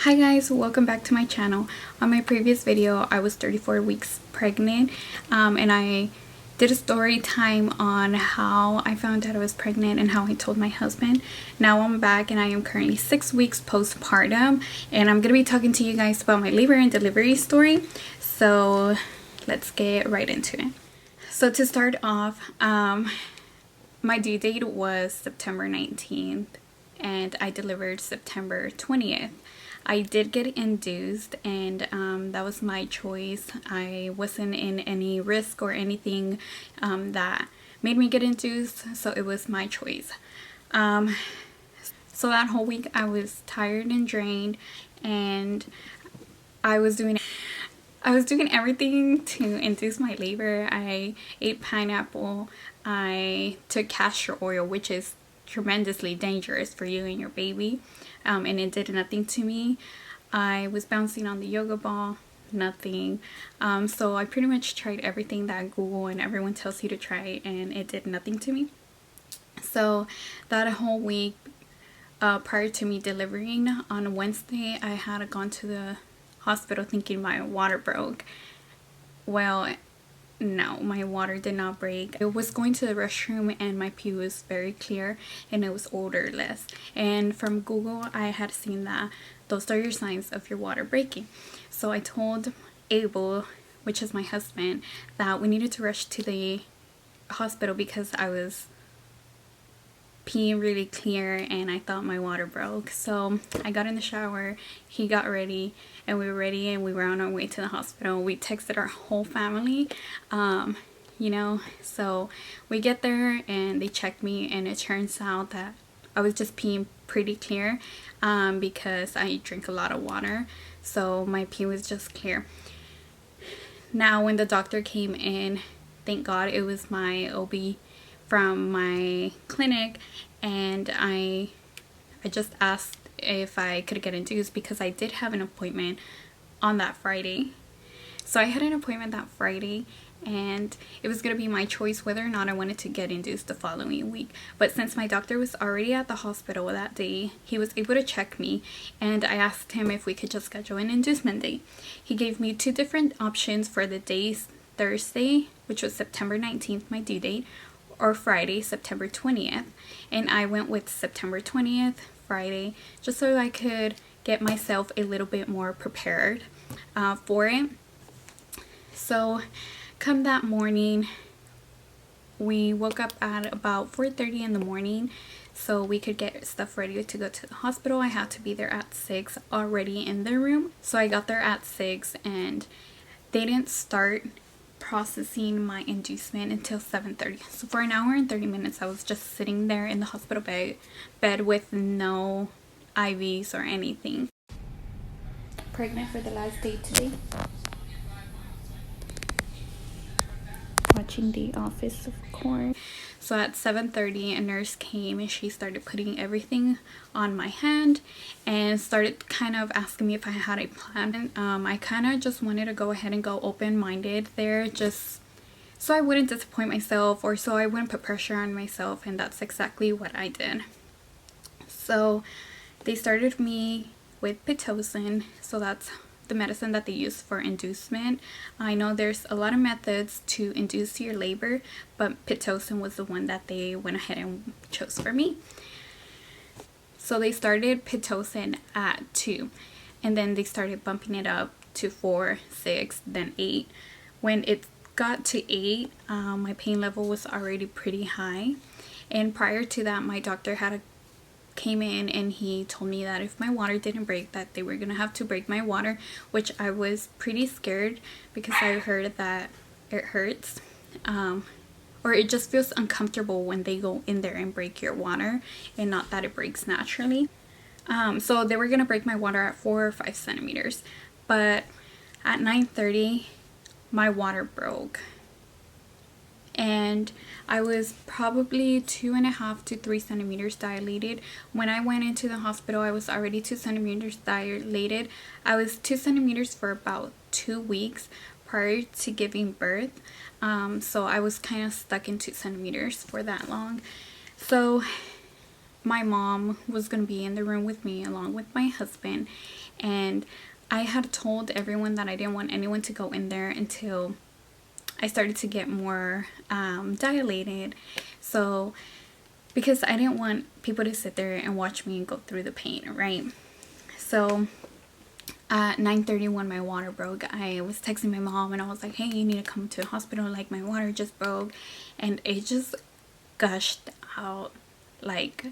Hi guys, welcome back to my channel. On my previous video I was 34 weeks pregnant and I did a story time on how I found out I was pregnant and how I told my husband. Now I'm back and I am currently 6 weeks postpartum and I'm going to be talking to you guys about my labor and delivery story. So let's get right into it. So to start off, my due date was September 19th and I delivered September 20th. I did get induced and that was my choice. I wasn't in any risk or anything that made me get induced, so it was my choice. So that whole week I was tired and drained, and I was doing everything to induce my labor. I ate pineapple, I took castor oil, which is tremendously dangerous for you and your baby, and it did nothing to me. I was bouncing on the yoga ball, nothing. So I pretty much tried everything that Google and everyone tells you to try, and it did nothing to me. So that whole week prior to me delivering on Wednesday, I had gone to the hospital thinking my water broke. Well, no, my water did not break. I was going to the restroom and my pee was very clear and it was odorless. And from Google, I had seen that those are your signs of your water breaking. So I told Abel, which is my husband, that we needed to rush to the hospital because I was peeing really clear and I thought my water broke. So I got in the shower, he got ready, and we were ready and we were on our way to the hospital. We texted our whole family, so we get there and they checked me, and it turns out that I was just peeing pretty clear because I drink a lot of water, so my pee was just clear. Now when the doctor came in, thank God it was my OB from my clinic, and I just asked if I could get induced because I did have an appointment on that Friday. So I had an appointment that Friday and it was going to be my choice whether or not I wanted to get induced the following week. But since my doctor was already at the hospital that day, he was able to check me, and I asked him if we could just schedule an inducement date. He gave me two different options for the days: Thursday, which was September 19th, my due date, or Friday, September 20th. And I went with September 20th, Friday, just so I could get myself a little bit more prepared for it. So come that morning, we woke up at about 4:30 in the morning so we could get stuff ready to go to the hospital. I had to be there at 6, already in their room. So I got there at 6 and they didn't start processing my inducement until 7:30. So for an hour and 30 minutes I was just sitting there in the hospital bed with no IVs or anything. Pregnant for the last day today. Watching The Office, of course. So at 7:30 a nurse came and she started putting everything on my hand and started kind of asking me if I had a plan. I kind of just wanted to go ahead and go open-minded there, just so I wouldn't disappoint myself or so I wouldn't put pressure on myself, and that's exactly what I did. So they started me with Pitocin, so that's the medicine that they use for inducement. I know there's a lot of methods to induce your labor, but Pitocin was the one that they went ahead and chose for me. So they started Pitocin at 2, and then they started bumping it up to 4, 6, then 8. When it got to 8, my pain level was already pretty high, and prior to that my doctor came in and he told me that if my water didn't break, that they were gonna have to break my water, which I was pretty scared because I heard that it hurts or it just feels uncomfortable when they go in there and break your water, and not that it breaks naturally. So they were gonna break my water at 4 or 5 centimeters, but at 9:30 my water broke, and I was probably 2.5 to 3 centimeters dilated. When I went into the hospital, I was already 2 centimeters dilated. I was 2 centimeters for about 2 weeks prior to giving birth. So I was kind of stuck in 2 centimeters for that long. So my mom was going to be in the room with me along with my husband, and I had told everyone that I didn't want anyone to go in there until I started to get more dilated. So because I didn't want people to sit there and watch me go through the pain, right? So at 9:30 when my water broke, I was texting my mom and I was like, hey, you need to come to the hospital, like my water just broke. And it just gushed out. Like,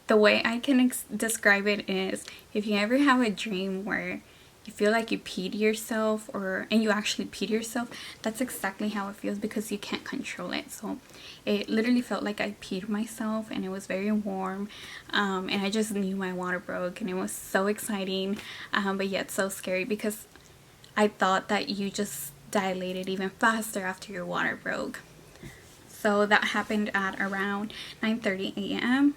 the way I can describe it is, if you ever have a dream where you feel like you peed yourself, and you actually peed yourself, that's exactly how it feels, because you can't control it. So it literally felt like I peed myself, and it was very warm, and I just knew my water broke, and it was so exciting, but yet so scary, because I thought that you just dilated even faster after your water broke. So that happened at around 9:30 a.m.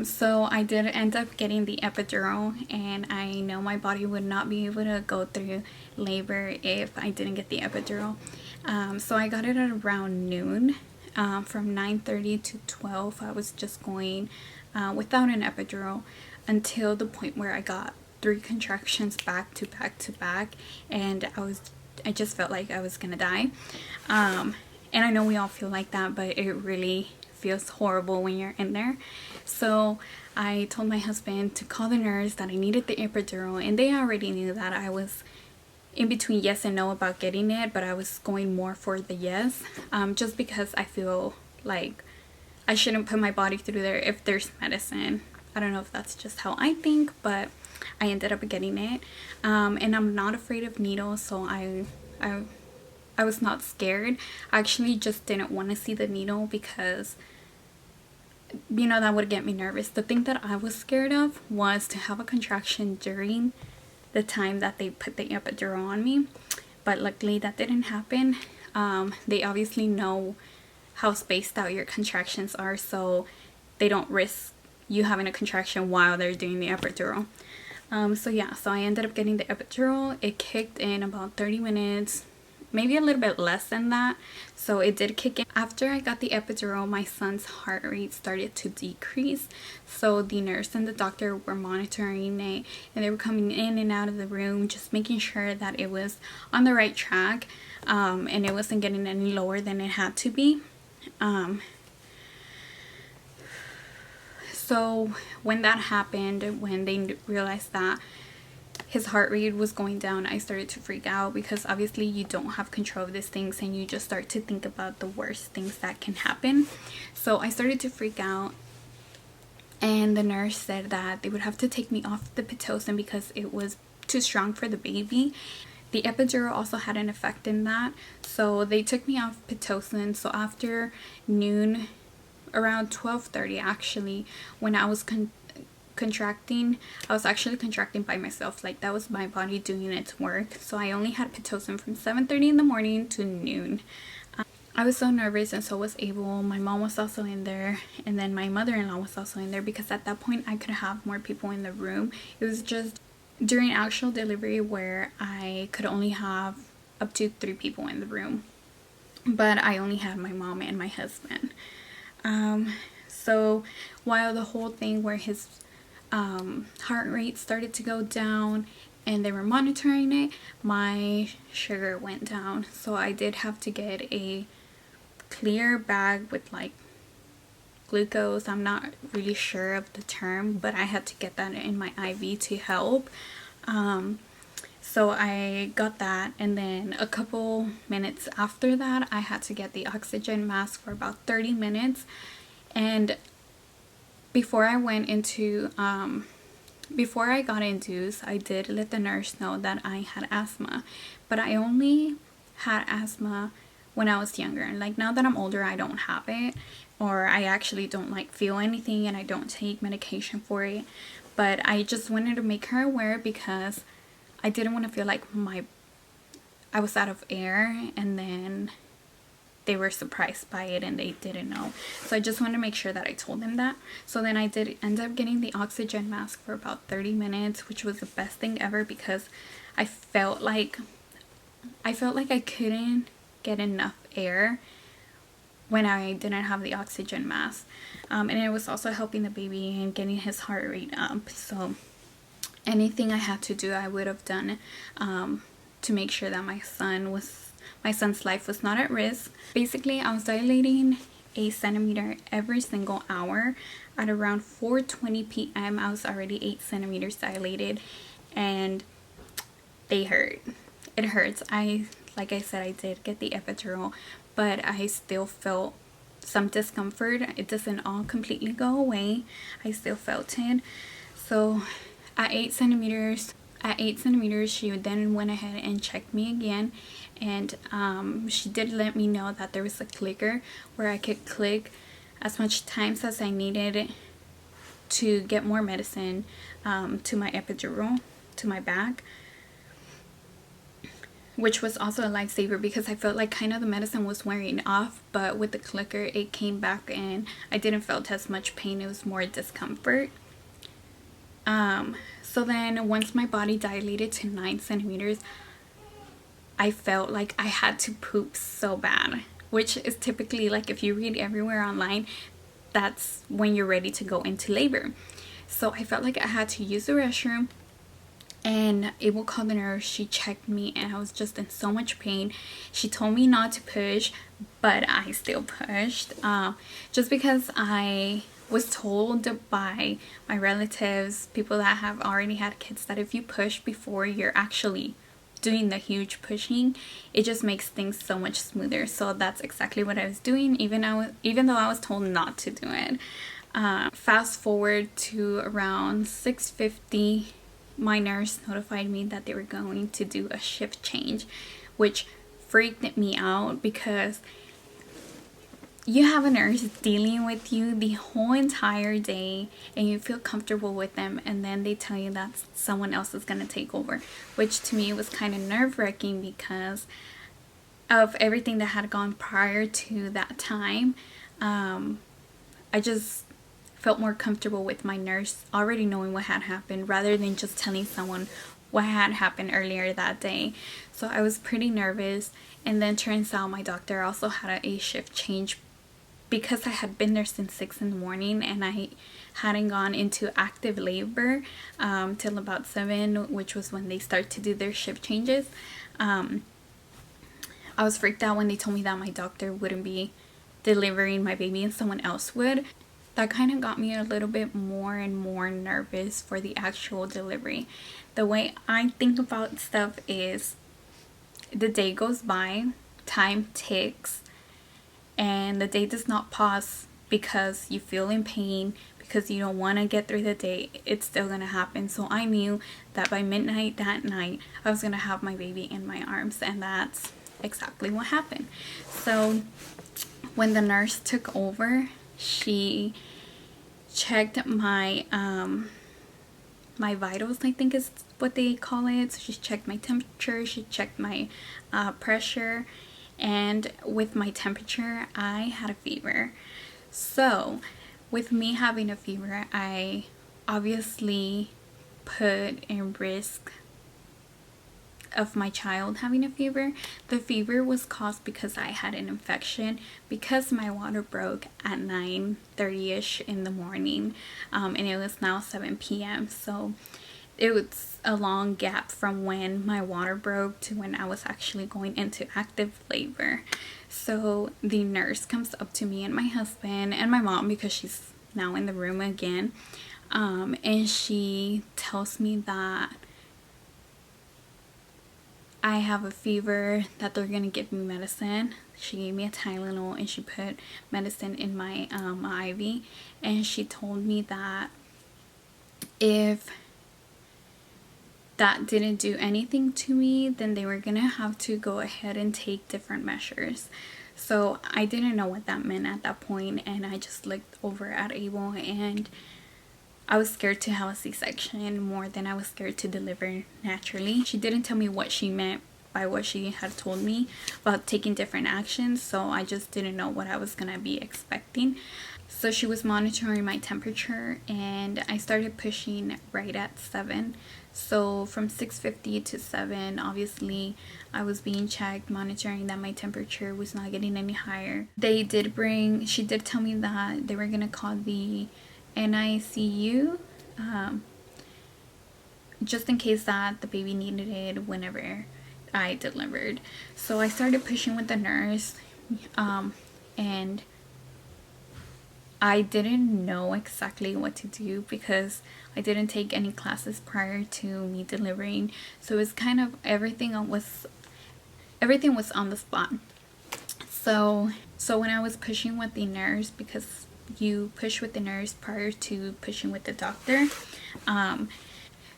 So I did end up getting the epidural, and I know my body would not be able to go through labor if I didn't get the epidural. So I got it at around noon. From 9:30 to 12, I was just going without an epidural until the point where I got 3 contractions back to back to back, and I just felt like I was gonna die. And I know we all feel like that, but it really feels horrible when you're in there. So I told my husband to call the nurse that I needed the epidural, and they already knew that I was in between yes and no about getting it, but I was going more for the yes, just because I feel like I shouldn't put my body through there if there's medicine. I don't know if that's just how I think, but I ended up getting it, and I'm not afraid of needles, so I was not scared. I actually just didn't want to see the needle because, you know, that would get me nervous. The thing that I was scared of was to have a contraction during the time that they put the epidural on me, but luckily that didn't happen. They obviously know how spaced out your contractions are, so they don't risk you having a contraction while they're doing the epidural. So yeah, so I ended up getting the epidural. It kicked in about 30 minutes, maybe a little bit less than that. So it did kick in. After I got the epidural, my son's heart rate started to decrease. So the nurse and the doctor were monitoring it, and they were coming in and out of the room, just making sure that it was on the right track, and it wasn't getting any lower than it had to be. So when that happened, when they realized that his heart rate was going down, I started to freak out, because obviously you don't have control of these things, and you just start to think about the worst things that can happen. So I started to freak out, and the nurse said that they would have to take me off the Pitocin because it was too strong for the baby. The epidural also had an effect in that, so they took me off Pitocin. So after noon, around 12:30 actually, when I was contracting, I was actually contracting by myself. Like, that was my body doing its work. So I only had Pitocin from 7:30 in the morning to noon. I was so nervous, and so was Abel. My mom was also in there, and then my mother-in-law was also in there, because at that point I could have more people in the room. It was just during actual delivery where I could only have up to 3 people in the room, but I only had my mom and my husband. So while the whole thing where his heart rate started to go down and they were monitoring it, my sugar went down. So I did have to get a clear bag with like glucose. I'm not really sure of the term, but I had to get that in my IV to help. So I got that, and then a couple minutes after that I had to get the oxygen mask for about 30 minutes. And before I went into before I got induced, I did let the nurse know that I had asthma, but I only had asthma when I was younger. And like, now that I'm older, I don't have it, or I actually don't like feel anything, and I don't take medication for it. But I just wanted to make her aware, because I didn't want to feel like I was out of air, and then they were surprised by it and they didn't know. So I just wanted to make sure that I told them that. So then I did end up getting the oxygen mask for about 30 minutes, which was the best thing ever, because I felt like I couldn't get enough air when I didn't have the oxygen mask. And it was also helping the baby and getting his heart rate up. So anything I had to do, I would have done to make sure that my son's life was not at risk. Basically, I was dilating a centimeter every single hour. At around 4:20 p.m. I was already 8 centimeters dilated, and they hurt. It hurts. Like I said, I did get the epidural, but I still felt some discomfort. It doesn't all completely go away. I still felt it. So at 8 centimeters, she then went ahead and checked me again, and she did let me know that there was a clicker where I could click as much times as I needed to get more medicine to my epidural, to my back, which was also a lifesaver because I felt like kind of the medicine was wearing off, but with the clicker it came back and I didn't feel as much pain. It was more discomfort. So then once my body dilated to 9 centimeters, I felt like I had to poop so bad, which is typically, like, if you read everywhere online, that's when you're ready to go into labor. So I felt like I had to use the restroom, and Abel called the nurse. She checked me and I was just in so much pain. She told me not to push, but I still pushed, just because I was told by my relatives, people that have already had kids, that if you push before you're actually doing the huge pushing, it just makes things so much smoother. So that's exactly what I was doing, even though I was told not to do it. Fast forward to around 6:50, my nurse notified me that they were going to do a shift change, which freaked me out because you have a nurse dealing with you the whole entire day and you feel comfortable with them, and then they tell you that someone else is going to take over, which to me was kind of nerve-wracking because of everything that had gone prior to that time. I just felt more comfortable with my nurse already knowing what had happened rather than just telling someone what had happened earlier that day. So I was pretty nervous, and then turns out my doctor also had a shift change because I had been there since 6 in the morning and I hadn't gone into active labor till about 7, which was when they start to do their shift changes. I was freaked out when they told me that my doctor wouldn't be delivering my baby and someone else would. That kind of got me a little bit more and more nervous for the actual delivery. The way I think about stuff is the day goes by, time ticks, and the day does not pause because you feel in pain, because you don't want to get through the day. It's still going to happen. So I knew that by midnight that night, I was going to have my baby in my arms, and that's exactly what happened. So when the nurse took over, she checked my my vitals, I think is what they call it. So she checked my temperature, she checked my pressure, and with my temperature, I had a fever. So with me having a fever, I obviously put in risk of my child having a fever. The fever was caused because I had an infection, because my water broke at 9:30ish in the morning, and it was now 7 p.m. So it was a long gap from when my water broke to when I was actually going into active labor. So the nurse comes up to me and my husband and my mom, because she's now in the room again, and she tells me that I have a fever, that they're gonna give me medicine. She gave me a Tylenol and she put medicine in my IV, and she told me that if that didn't do anything to me, then they were gonna have to go ahead and take different measures. So I didn't know what that meant at that point, and I just looked over at Abel, and I was scared to have a C-section more than I was scared to deliver naturally. She didn't tell me what she meant by what she had told me about taking different actions, so I just didn't know what I was gonna be expecting. So she was monitoring my temperature, and I started pushing right at 7. So from 6:50 to 7, obviously I was being checked, monitoring that my temperature was not getting any higher. She did tell me that they were gonna call the NICU, just in case that the baby needed it whenever I delivered. So I started pushing with the nurse, and I didn't know exactly what to do because I didn't take any classes prior to me delivering. So it's kind of everything was on the spot. So when I was pushing with the nurse, because you push with the nurse prior to pushing with the doctor,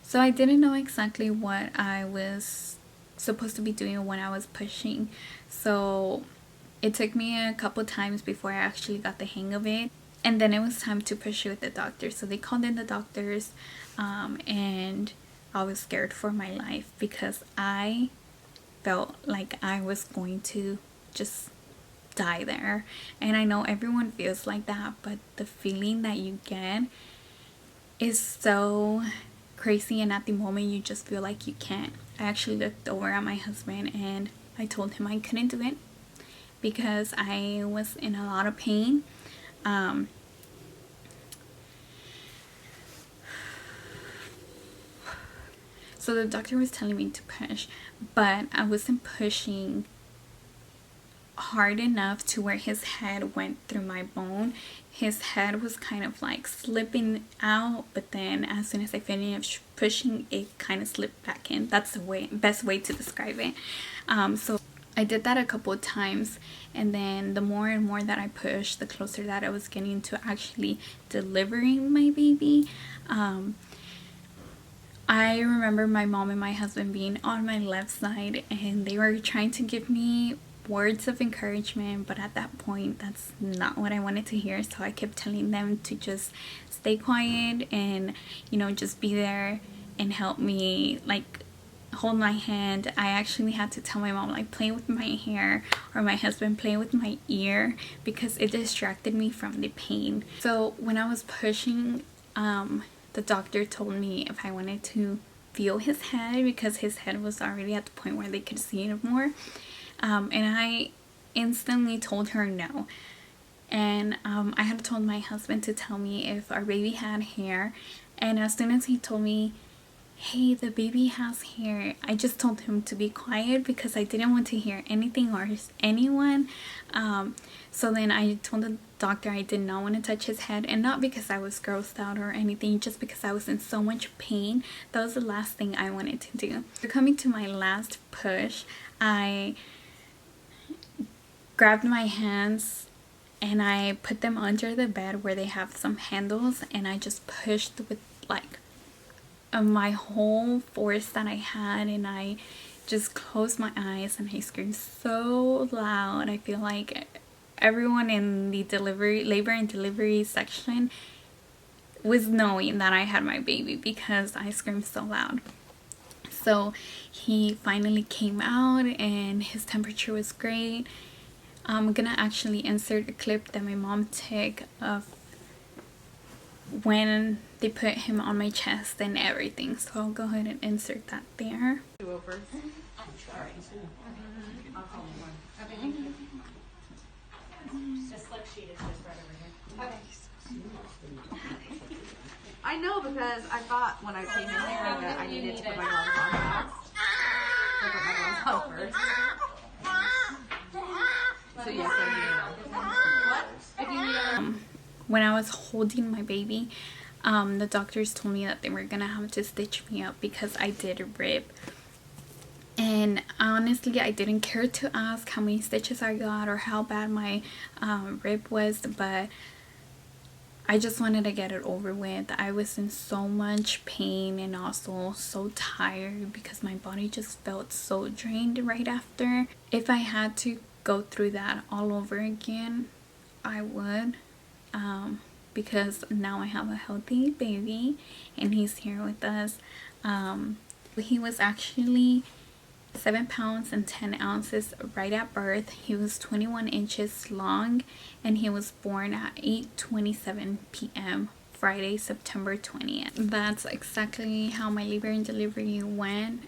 so I didn't know exactly what I was supposed to be doing when I was pushing. So it took me a couple times before I actually got the hang of it. And then it was time to push with the doctor. So they called in the doctors, and I was scared for my life because I felt like I was going to just die there. And I know everyone feels like that, but the feeling that you get is so crazy, and at the moment you just feel like you can't. I actually looked over at my husband and I told him I couldn't do it because I was in a lot of pain. So the doctor was telling me to push, but I wasn't pushing hard enough to where his head went through my bone. His head was kind of like slipping out, but then as soon as I finished pushing, it kind of slipped back in. That's the best way to describe it. So I did that a couple of times, and then the more and more that I pushed, the closer that I was getting to actually delivering my baby. I remember my mom and my husband being on my left side, and they were trying to give me words of encouragement, but at that point that's not what I wanted to hear. So I kept telling them to just stay quiet and, you know, just be there and help me, like hold my hand. I actually had to tell my mom, like, play with my hair, or my husband play with my ear, because it distracted me from the pain. So when I was pushing, the doctor told me if I wanted to feel his head, because his head was already at the point where they could see it more. And I instantly told her no. And I had told my husband to tell me if our baby had hair. And as soon as he told me, hey, the baby has hair, I just told him to be quiet because I didn't want to hear anything or anyone. So then I told the doctor I did not want to touch his head, and not because I was grossed out or anything, just because I was in so much pain. That was the last thing I wanted to do. So coming to my last push, I grabbed my hands and I put them under the bed where they have some handles, and I just pushed with like my whole force that I had, and I just closed my eyes and I screamed so loud. I feel like everyone in the labor and delivery section was knowing that I had my baby because I screamed so loud. So he finally came out and his temperature was great. I'm gonna actually insert a clip that my mom took of when they put him on my chest and everything, so I'll go ahead and insert that there. I know, because I thought when I came in here that I needed to put my gloves on last. So I put my gloves on first. So yes, I do. When I was holding my baby, the doctors told me that they were gonna have to stitch me up because I did rib. And honestly, I didn't care to ask how many stitches I got or how bad my rib was, but I just wanted to get it over with. I was in so much pain and also so tired because my body just felt so drained right after. If I had to go through that all over again, I would, because now I have a healthy baby and he's here with us. He was actually 7 pounds and 10 ounces right at birth. He was 21 inches long, and he was born at 8:27 p.m. Friday, September 20th. That's exactly how my labor and delivery went.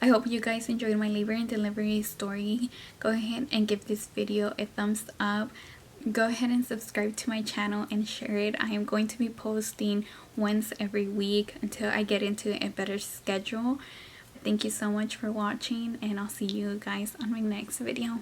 I hope you guys enjoyed my labor and delivery story. Go ahead and give this video a thumbs up. Go ahead and subscribe to my channel and share it. I am going to be posting once every week until I get into a better schedule. Thank you so much for watching, and I'll see you guys on my next video.